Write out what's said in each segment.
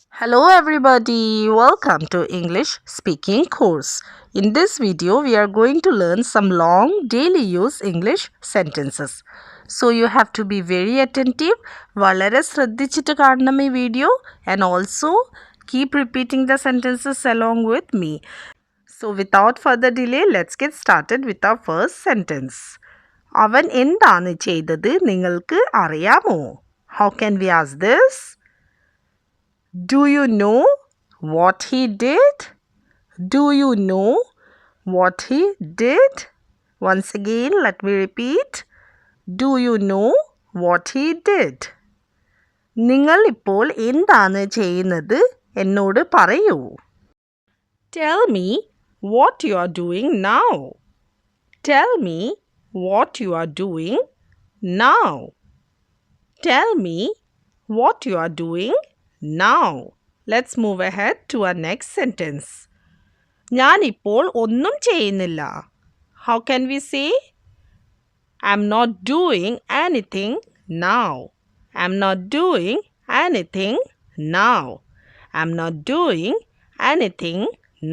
Hello everybody, welcome to English speaking course. In this video, we are going to learn some long daily use English sentences. So you have to be very attentive. വളരെ ശ്രദ്ധിച്ചിട്ട് കാണണം ഈ video and also keep repeating the sentences along with me. So without further delay, let's get started with our first sentence. അവൻ എന്താണ് ചെയ്തത് നിങ്ങൾക്ക് അറിയാമോ? How can we ask this? Do you know what he did? Do you know what he did? Once again, let me repeat. Do you know what he did? നിങ്ങൾ ഇപ്പോൾ എന്താണ് ചെയ്യുന്നത് എന്നോട് പറയൂ. Tell me what you are doing now. Tell me what you are doing now. Tell me what you are doing now. Let's move ahead to our next sentence. ഞാൻ ഇപ്പോൾ ഒന്നും ചെയ്യുന്നില്ല. How can we say? I'm not doing anything now. I'm not doing anything now. I'm not doing anything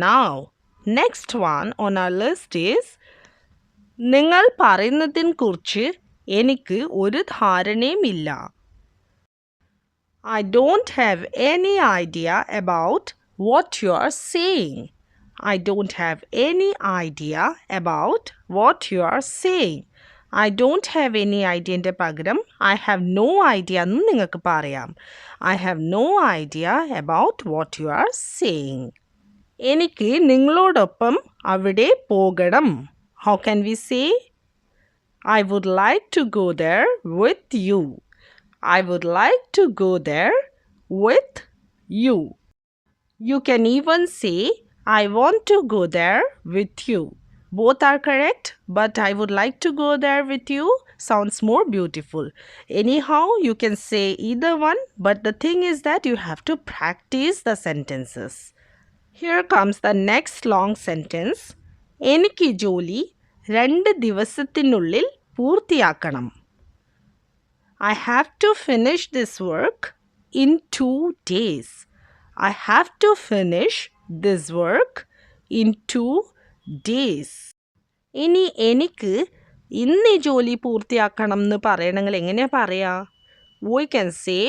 now. Next one on our list is നിങ്ങൾ പറയുന്നതിനെക്കുറിച്ച് എനിക്ക് ഒരു ധാരണയുമില്ല. I don't have any idea about what you are saying. I don't have any idea about what you are saying. I don't have any idea ന്റെ പകരം I have no idea എന്ന് നിങ്ങൾക്ക് പറയാം. I have no idea about what you are saying. എനിക്ക് നിങ്ങളോടൊപ്പം അവിടെ പോകണം. How can we say? I would like to go there with you. I would like to go there with you. You can even say, I want to go there with you. Both are correct, but I would like to go there with you sounds more beautiful. Anyhow, you can say either one, but the thing is that you have to practice the sentences. Here comes the next long sentence. എനിക്ക് ജോലി 2 ദിവസത്തിനുള്ളിൽ പൂർത്തിയാക്കണം. I have to finish this work in 2 days. I have to finish this work in 2 days. ഇനി എനിക്ക് ഇന്ന് ഈ ജോലി പൂർത്തിയാക്കണം എന്ന് പറയണമെങ്കിൽ എങ്ങനെയാ പറയാ? We can say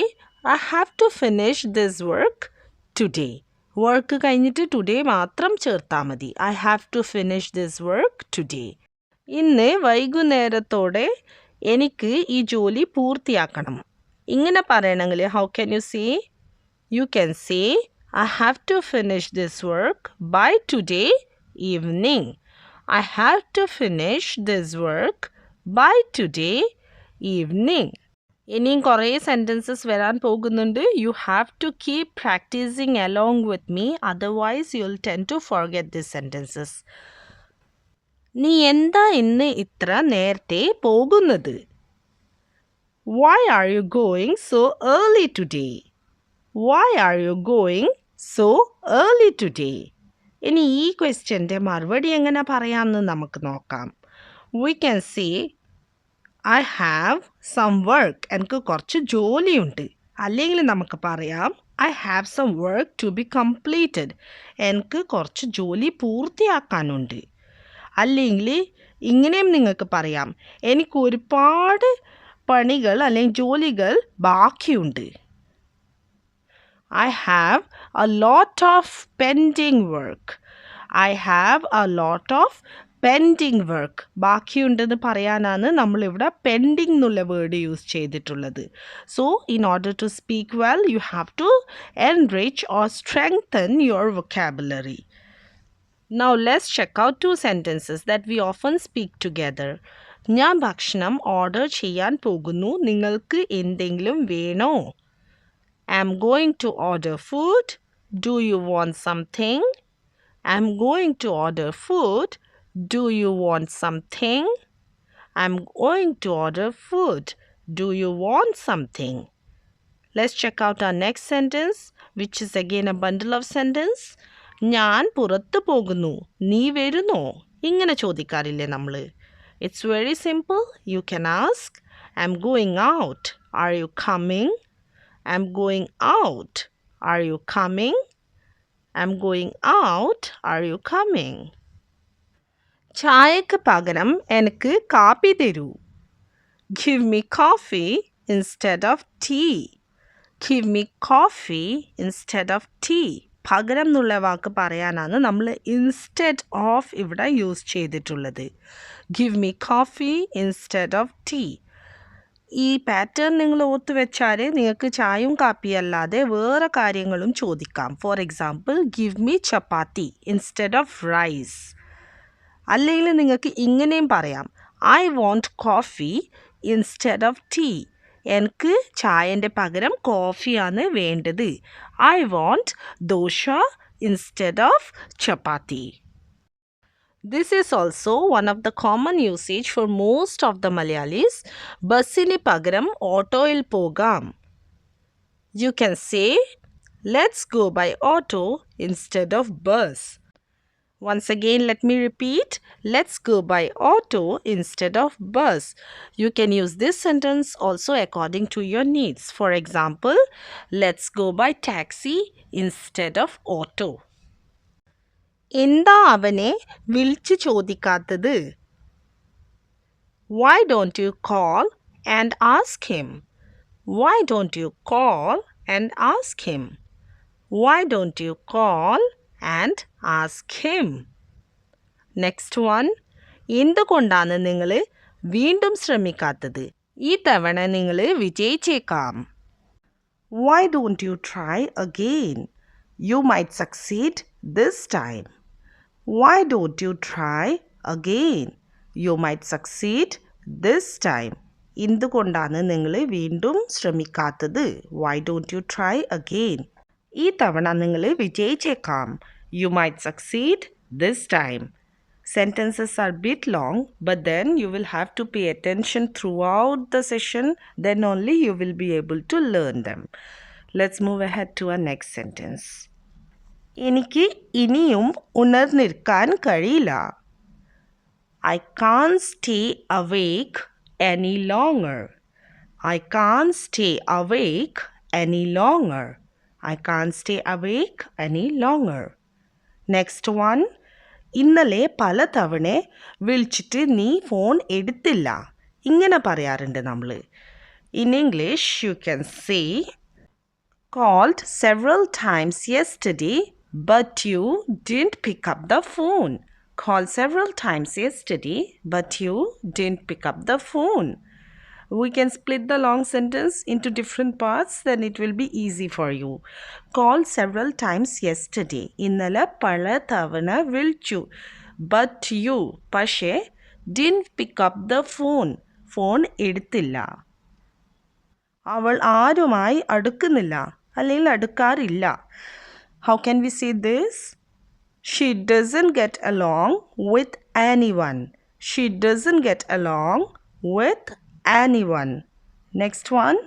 I have to finish this work today. Work കഴിഞ്ഞിട്ട് today മാത്രം ചേർത്താൽ മതി. I have to finish this work today. ഇന്ന് വൈകുന്നേരത്തോടെ എനിക്ക് ഈ ജോലി പൂർത്തിയാക്കണം. ഇങ്ങനെ പറയണമെങ്കിൽ how can you say? You can say I have to finish this work by today evening. I have to finish this work by today evening. ഇനിയും കുറേ സെൻറ്റൻസസ് വരാൻ പോകുന്നുണ്ട്. You have to keep practicing along with me, otherwise you'll tend to forget these sentences. നീ എന്താ ഇന്ന് ഇത്ര നേരത്തെ പോകുന്നത്? Why are you going so early today? Why are you going so early today? ഇനി ഈ ക്വസ്റ്റ്യൻ്റെ മറുപടി എങ്ങനെ പറയാമെന്ന് നമുക്ക് നോക്കാം. We can say I have some work. എനിക്ക് കുറച്ച് ജോലിയുണ്ട്. അല്ലെങ്കിൽ നമുക്ക് പറയാം I have some work to be completed. എനിക്ക് കുറച്ച് ജോലി പൂർത്തിയാക്കാനുണ്ട്. അല്ലെങ്കിൽ ഇങ്ങനെയും നിങ്ങൾക്ക് പറയാം എനിക്ക് ഒരുപാട് പണികൾ അല്ലെങ്കിൽ ജോലികൾ ബാക്കിയുണ്ട്. I have a lot of pending work. I have a lot of pending work. ബാക്കിയുണ്ടെന്ന് പറയാനാണ് നമ്മളിവിടെ പെൻഡിങ് എന്നുള്ള വേർഡ് യൂസ് ചെയ്തിട്ടുള്ളത്. So, in order to speak well, you have to enrich or strengthen your vocabulary. Now let's check out 2 sentences that we often speak together. ഞാൻ ഭക്ഷണം order ചെയ്യാൻ പോകുന്നു. നിങ്ങൾക്ക് എന്തെങ്കിലും വേണോ? I'm going to order food. Do you want something? I'm going to order food. Do you want something? I'm going to order food. Do you want something? Let's check out our next sentence, which is again a bundle of sentence. ഞാൻ പുറത്ത് പോകുന്നു. നീ വരുന്നോ? ഇങ്ങനെ ചോദിക്കാറില്ലേ നമ്മൾ? It's very simple. You can ask, I'm going out. Are you coming? I'm going out. Are you coming? I'm going out. Are you coming? ചായക്ക് പകരം എനിക്ക് കാപ്പി തരൂ. Give me coffee instead of tea. Give me coffee instead of tea. പകരം എന്നുള്ള വാക്ക് പറയാനാണ് നമ്മൾ instead of ഇവിടെ യൂസ് ചെയ്തിട്ടുള്ളത്. Give me coffee instead of tea. ഈ പാറ്റേൺ നിങ്ങൾ ഓർത്ത് വെച്ചാൽ നിങ്ങൾക്ക് ചായയും കാപ്പിയും അല്ലാതെ വേറെ കാര്യങ്ങളും ചോദിക്കാം. For example, give me chapati instead of rice. അല്ലെങ്കിൽ നിങ്ങൾക്ക് ഇങ്ങനെയും പറയാം, I want coffee instead of tea. എനിക്ക് ചായൻ്റെ പകരം കോഫിയാണ് വേണ്ടത്. I want dosa instead of chapati. This is also one of the common usage for most of the Malayalis. ബസ്സിന് പകരം ഓട്ടോയിൽ പോകാം. You can say, let's go by auto instead of bus. Once again, let me repeat. Let's go by auto instead of bus. You can use this sentence also according to your needs. For example, let's go by taxi instead of auto. എന്താ അവനെ വിളിച്ചു ചോദിക്കാത്തത്? Why don't you call and ask him? Why don't you call and ask him? Why don't you call and ask him? Next one. എന്തുകൊണ്ടാണ് നിങ്ങൾ വീണ്ടും ശ്രമിക്കാത്തത്? ഈ തവണ നിങ്ങൾ വിജയിച്ചേക്കാം. Why don't you try again? You might succeed this time. Why don't you try again? You might succeed this time. എന്തുകൊണ്ടാണ് നിങ്ങൾ വീണ്ടും ശ്രമിക്കാത്തത്? Why don't you try again? ഈ തവണ നിങ്ങൾ വിജയിച്ചേക്കാം. You might succeed this time. Sentences are a bit long, but then you will have to pay attention throughout the session. Then only you will be able to learn them. Let's move ahead to our next sentence. എനിക്ക് ഇനിയും ഉണർന്നിരിക്കാൻ കഴിയില്ല. I can't stay awake any longer. I can't stay awake any longer. I can't stay awake any longer. Next one. ഇന്നലെ പല തവണ വിളിച്ചിട്ട് നീ phone എടുത്തില്ല. ഇങ്ങനെ പറയാറുണ്ട് നമ്മൾ. In English, you can say, called several times yesterday, but you didn't pick up the phone. Called several times yesterday, but you didn't pick up the phone. We can split the long sentence into different parts, then it will be easy for you. Called several times yesterday. ഇന്നലെ പല തവണ വിളിച്ചു. But you, പക്ഷേ, didn't pick up the phone. Phone എടുത്തില്ല. അവൾ ആരുമായി അടുക്കുന്നില്ല അല്ലെങ്കിൽ അടുക്കാറില്ല. How can we say this? She doesn't get along with anyone. She doesn't get along with anyone. Next one.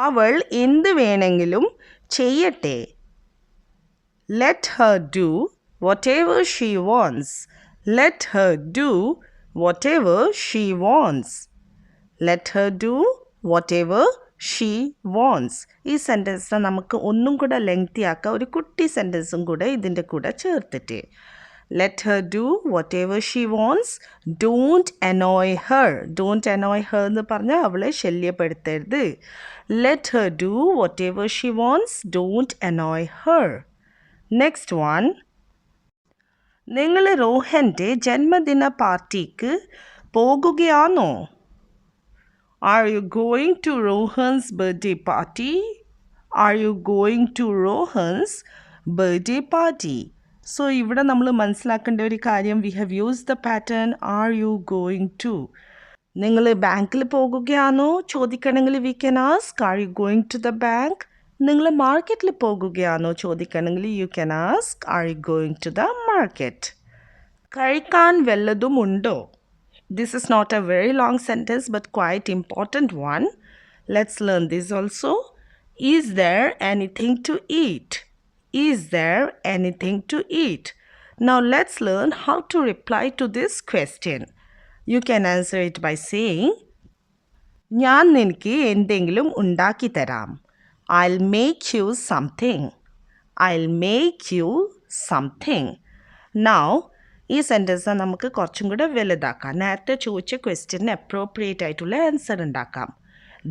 അവൾ എന്ത് വേണമെങ്കിലും ചെയ്യട്ടെ. Let her do whatever she wants. Let her do whatever she wants. Let her do whatever she wants. ഈ സെൻറ്റൻസിനെ നമുക്ക് ഒന്നും കൂടെ lengthy ആക്കാം. ഒരു കുട്ടി സെൻറ്റൻസും കൂടെ ഇതിൻ്റെ കൂടെ ചേർത്തിട്ട്. Let her do whatever she wants. Don't annoy her. Don't annoy her എന്ന് പറഞ്ഞാൽ അവളെ ശല്യപ്പെടുത്തരുത്. Let her do whatever she wants. Don't annoy her. Next one. നിങ്ങൾ റോഹൻ്റെ ജന്മദിന പാർട്ടിക്ക് പോകുകയാണോ? Are you going to Rohan's birthday party? Are you going to Rohan's birthday party? So ഇവിടെ നമ്മൾ മനസ്സിലാക്കേണ്ട ഒരു കാര്യം, we have used the pattern are you going to. നിങ്ങൾ ബാങ്കിൽ പോകുകയാണോ ചോദിക്കണമെങ്കിൽ we can ask are you going to the bank. നിങ്ങൾ മാർക്കറ്റിൽ പോകുകയാണോ ചോദിക്കണമെങ്കിൽ you can ask are you going to the market. കഴിക്കാൻ വല്ലതും ഉണ്ടോ? This is not a very long sentence but quite important one. Let's learn this also. Is there anything to eat? Is there anything to eat? Now let's learn how to reply to this question. You can answer it by saying, ഞാൻ നിനക്ക് എന്തെങ്കിലും ഉണ്ടാക്കി തരാം. I'll make you something. I'll make you something. Now, ഈ sentence നമുക്ക് കുറച്ചും കൂടെ വലുതാക്കാം. നേരത്തെ ചോദിച്ച ക്വസ്റ്റ്യന് അപ്രോപ്രിയേറ്റ് ആയിട്ടുള്ള ആൻസർ ഉണ്ടാക്കാം.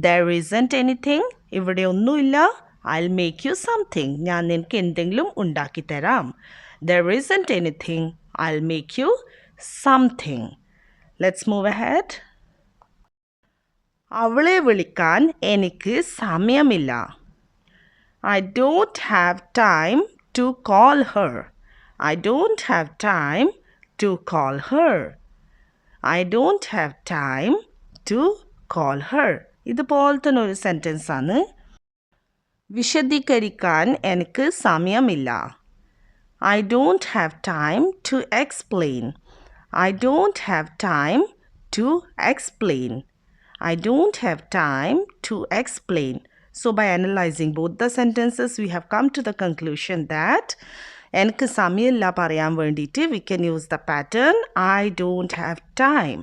There isn't anything. ഇവിടെ ഒന്നുമില്ല. I'll make you something. ഞാൻ നിനക്ക് എന്തെങ്കിലും ഉണ്ടാക്കി തരാം. There isn't anything. I'll make you something. Let's move ahead. അവളെ വിളിക്കാൻ എനിക്ക് സമയമില്ല. I don't have time to call her. I don't have time to call her. I don't have time to call her. ഇതുപോലത്തെ ഒരു sentence ആണ്. വിശദീകരിക്കാൻ എനിക്ക് സമയമില്ല. I don't have time to explain. I don't have time to explain. I don't have time to explain. So by analyzing both the sentences, we have come to the conclusion that എനിക്ക് സമയമില്ല പറയാൻ വേണ്ടിയിട്ട് we can use the pattern I don't have time.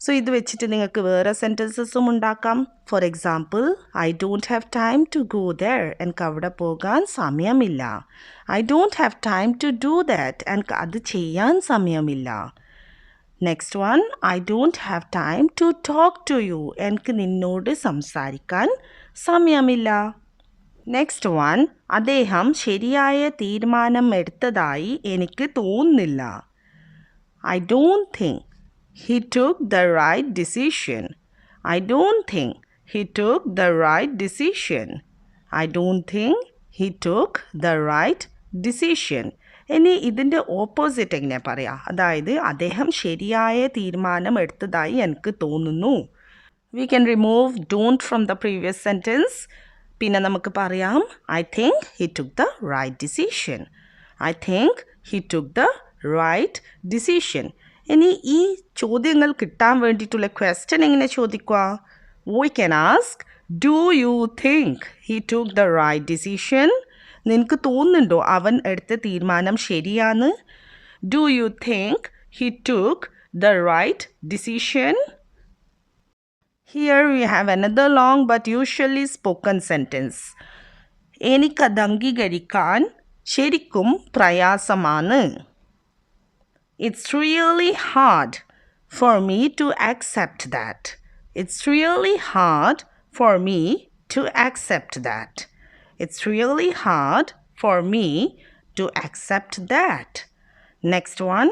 So ഇത് വെച്ചിട്ട് നിങ്ങൾക്ക് വേറെ സെൻറ്റൻസസും ഉണ്ടാക്കാം. For example, I don't have time to go there. എനിക്ക് അവിടെ പോകാൻ സമയമില്ല. I don't have time to do that. എനിക്ക് അത് ചെയ്യാൻ സമയമില്ല. Next one, I don't have time to talk to you. എനിക്ക് നിന്നോട് സംസാരിക്കാൻ സമയമില്ല. നെക്സ്റ്റ് വൺ, അദ്ദേഹം ശരിയായ തീരുമാനം എടുത്തതായി എനിക്ക് തോന്നുന്നില്ല. I don't think he took the right decision. I don't think he took the right decision. I don't think he took the right decision. ഇനി ഇതിൻ്റെ ഓപ്പോസിറ്റ് എങ്ങനെ പറയാം? അതായത് അദ്ദേഹം ശരിയായ തീരുമാനം എടുത്തതായി എനിക്ക് തോന്നുന്നു. We can remove don't from the previous sentence. പിന്നെ നമുക്ക് പറയാം I think he took the right decision. I think he took the right decision. ഇനി ഈ ചോദ്യങ്ങൾ കിട്ടാൻ വേണ്ടിയിട്ടുള്ള ക്വസ്റ്റ്യൻ എങ്ങനെ ചോദിക്കുക? We can ask, do you think he took the right decision? നിനക്ക് തോന്നുന്നുണ്ടോ അവൻ എടുത്ത തീരുമാനം ശരിയാണ്? Do you think he took the right decision? Here we have another long but usually spoken sentence. എനിക്കത് അംഗീകരിക്കാൻ ശരിക്കും പ്രയാസമാണ്. It's really hard for me to accept that. It's really hard for me to accept that. It's really hard for me to accept that. Next one.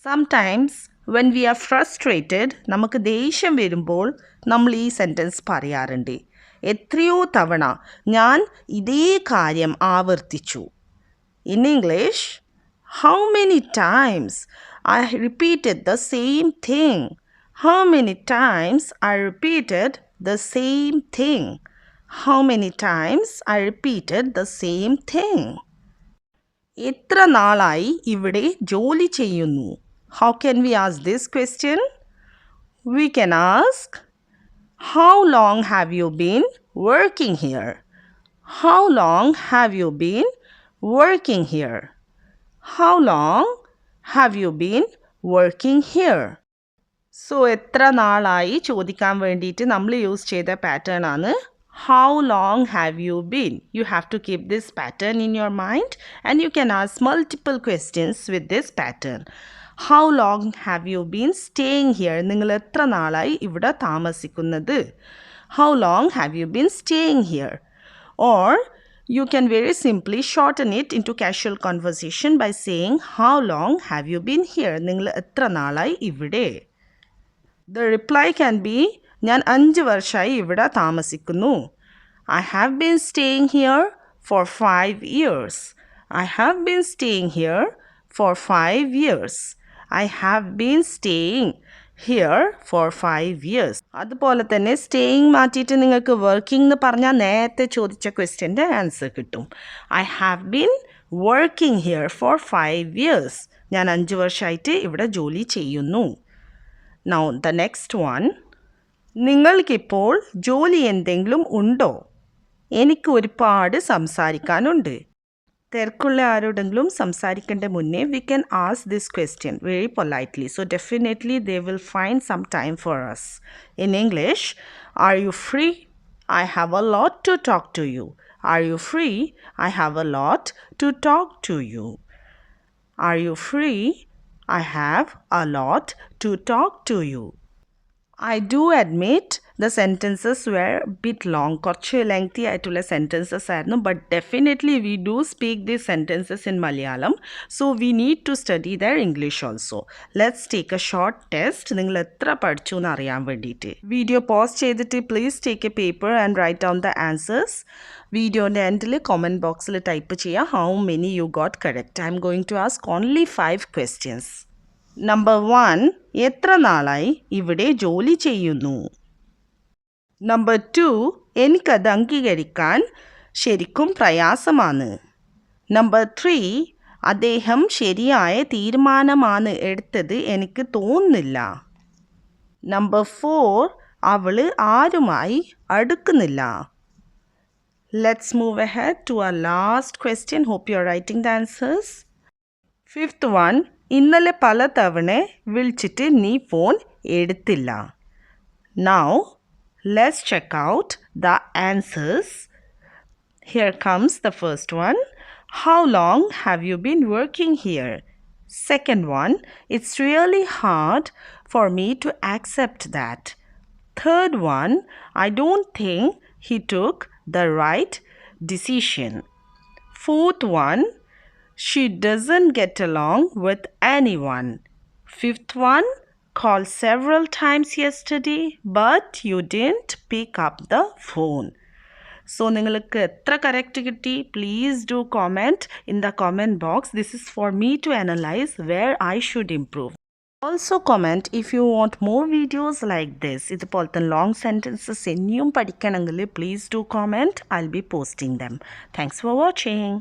Sometimes when we are frustrated, നമുക്ക് ദേഷ്യം വരുമ്പോൾ നമ്മൾ ഈ sentence പറയാറുണ്ട്. എത്രയോ തവണ ഞാൻ ഇതേ കാര്യം ആവർത്തിച്ചു. In English, how many times I repeated the same thing? How many times I repeated the same thing? How many times I repeated the same thing? എത്ര നാളായി ഇവിടെ ജോലി ചെയ്യുന്നു? How can we ask this question? We can ask, how long have you been working here? How long have you been working here? How long have you been working here? So എത്ര നാളായി ചോദിക്കാൻ വേണ്ടിയിട്ട് നമ്മൾ use ചെയ്ത pattern ആണ് how long have you been? You have to keep this pattern in your mind and you can ask multiple questions with this pattern. How long have you been staying here? നിങ്ങൾ എത്ര നാളായി ഇവിടെ താമസിക്കുന്നത്? How long have you been staying here? Or you can very simply shorten it into casual conversation by saying how long have you been here? നിങ്ങൾ എത്ര നാളായി ഇവിടെ? The reply can be ഞാൻ 5 വർഷമായി ഇവിടെ താമസിക്കുന്നു. I have been staying here for 5 years. I have been staying here for 5 years. I have been staying here for 5 years. അതുപോലെ തന്നെ സ്റ്റേയിങ് മാറ്റിയിട്ട് നിങ്ങൾക്ക് വർക്കിംഗ് എന്ന് പറഞ്ഞാൽ നേരത്തെ ചോദിച്ച ക്വസ്റ്റ്യൻ്റെ ആൻസർ കിട്ടും. I have been working here for 5 years. ഞാൻ 5 വർഷമായിട്ട് ഇവിടെ ജോലി ചെയ്യുന്നു. Now the next one. നിങ്ങൾക്കിപ്പോൾ ജോലി എന്തെങ്കിലും ഉണ്ടോ? എനിക്ക് ഒരുപാട് സംസാരിക്കാനുണ്ട്. തിരക്കുള്ള ആരോടെങ്കിലും സംസാരിക്കേണ്ട മുന്നേ we can ask this question very politely. So definitely they will find some time for us. In English, are you free? I have a lot to talk to you. Are you free? I have a lot to talk to you. Are you free? I have a lot to talk to you. I do admit the sentences were a bit long. കുറച്ച് lengthy ആയിട്ടുള്ള sentences ആയിരുന്നു. But definitely we do speak these sentences in Malayalam. So we need to study the English also. Let's take a short test. നിങ്ങൾ എത്ര പഠിച്ചു എന്ന് അറിയാൻ വേണ്ടിയിട്ട്. Video pause ചെയ്തിട്ട് please take a paper and write down the answers. വീഡിയോൻ്റെ എൻഡിൽ comment ബോക്സിൽ ടൈപ്പ് ചെയ്യുക how many you got correct. I am going to ask only 5 questions. Number 1, എത്ര നാളായി ഇവിടെ ജോലി ചെയ്യുന്നു? നമ്പർ 2, എനിക്കത് അംഗീകരിക്കാൻ ശരിക്കും പ്രയാസമാണ്. നമ്പർ 3, അദ്ദേഹം ശരിയായ തീരുമാനമാണ് എടുത്തത് എനിക്ക് തോന്നുന്നില്ല. നമ്പർ 4, അവൾ ആരുമായി അടുക്കുന്നില്ല. Let's move ahead to our last question. Hope you are writing the answers. Fifth one, ഇന്നലെ പല തവണ വിളിച്ചിട്ട് നീ ഫോൺ എടുത്തില്ല. Now, let's check out the answers. Here comes the first one. How long have you been working here? Second one, it's really hard for me to accept that. Third one, I don't think he took the right decision. Fourth one, she doesn't get along with anyone. Fifth one, called several times yesterday, but you didn't pick up the phone. So നിങ്ങൾക്ക് എത്ര correct കിട്ടി? Please do comment in the comment box. This is for me to analyze where I should improve. Also comment if you want more videos like this. ഇതുപോലത്തെ long sentences ഇനിയും പഠിക്കണമെങ്കിൽ please do comment. I'll be posting them. Thanks for watching.